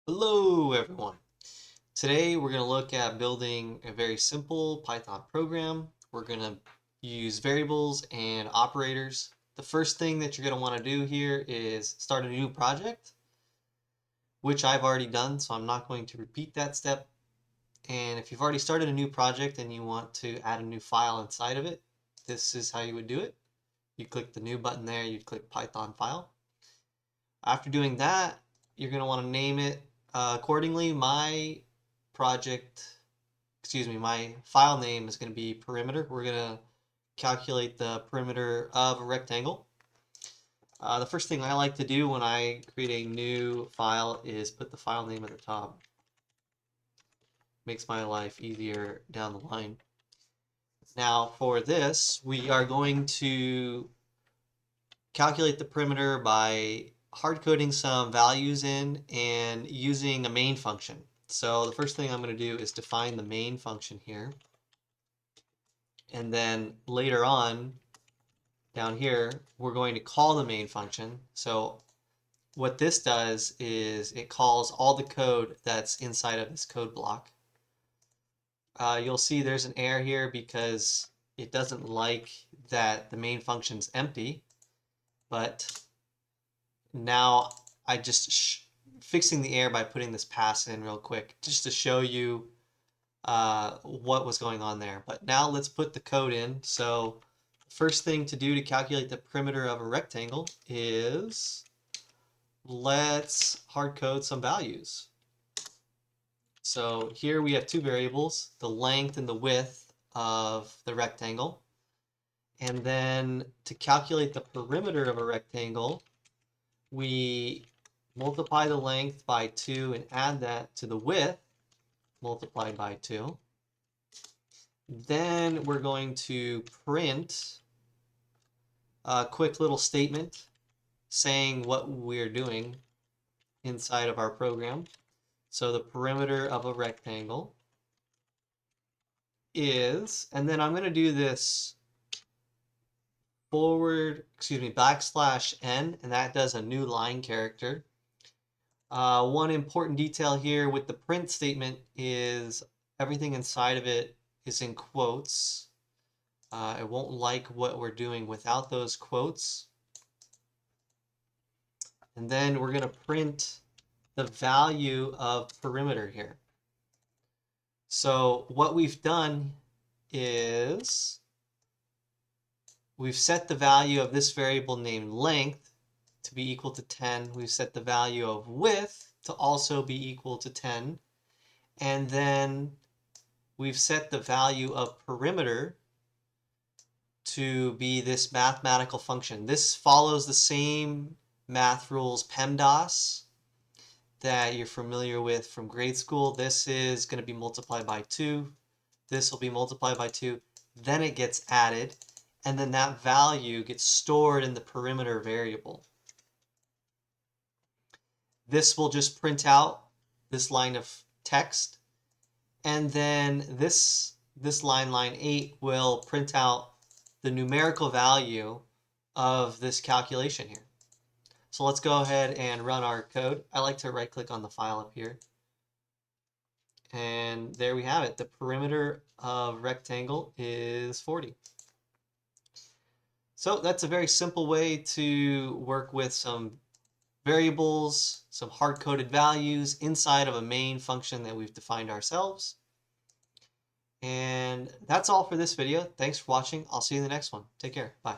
Hello everyone. Today we're going to look at building a very simple Python program. We're going to use variables and operators. The first thing that you're going to want to do here is start a new project, which I've already done, so I'm not going to repeat that step. And if you've already started a new project and you want to add a new file inside of it, this is how you would do it. You click the new button there, you'd click Python file. After doing that, you're going to want to name it accordingly. My file name is going to be perimeter. We're going to calculate the perimeter of a rectangle. The first thing I like to do when I create a new file is put the file name at the top. Makes my life easier down the line. Now for this, we are going to calculate the perimeter by hard coding some values in and using a main function. So the first thing I'm going to do is define the main function here. And then later on, down here, we're going to call the main function. So what this does is it calls all the code that's inside of this code block. You'll see there's an error here because it doesn't like that the main function's empty. But now I just fixing the error by putting this pass in real quick just to show you what was going on there. But now let's put the code in. So first thing to do to calculate the perimeter of a rectangle is let's hard code some values. So here we have two variables, the length and the width of the rectangle. And then to calculate the perimeter of a rectangle, we multiply the length by 2 and add that to the width multiplied by 2. Then we're going to print a quick little statement saying what we're doing inside of our program. So the perimeter of a rectangle is, and then I'm going to do this \n, and that does a new line character. One important detail here with the print statement is everything inside of it is in quotes. It won't like what we're doing without those quotes. And then we're going to print the value of perimeter here. So what we've done is we've set the value of this variable named length to be equal to 10. We've set the value of width to also be equal to 10. And then we've set the value of perimeter to be this mathematical function. This follows the same math rules PEMDAS that you're familiar with from grade school. This is going to be multiplied by 2. This will be multiplied by 2. Then it gets added. And then that value gets stored in the perimeter variable. This will just print out this line of text. And then this line 8, will print out the numerical value of this calculation here. So let's go ahead and run our code. I like to right click on the file up here. And there we have it. The perimeter of rectangle is 40. So that's a very simple way to work with some variables, some hard-coded values inside of a main function that we've defined ourselves. And that's all for this video. Thanks for watching. I'll see you in the next one. Take care. Bye.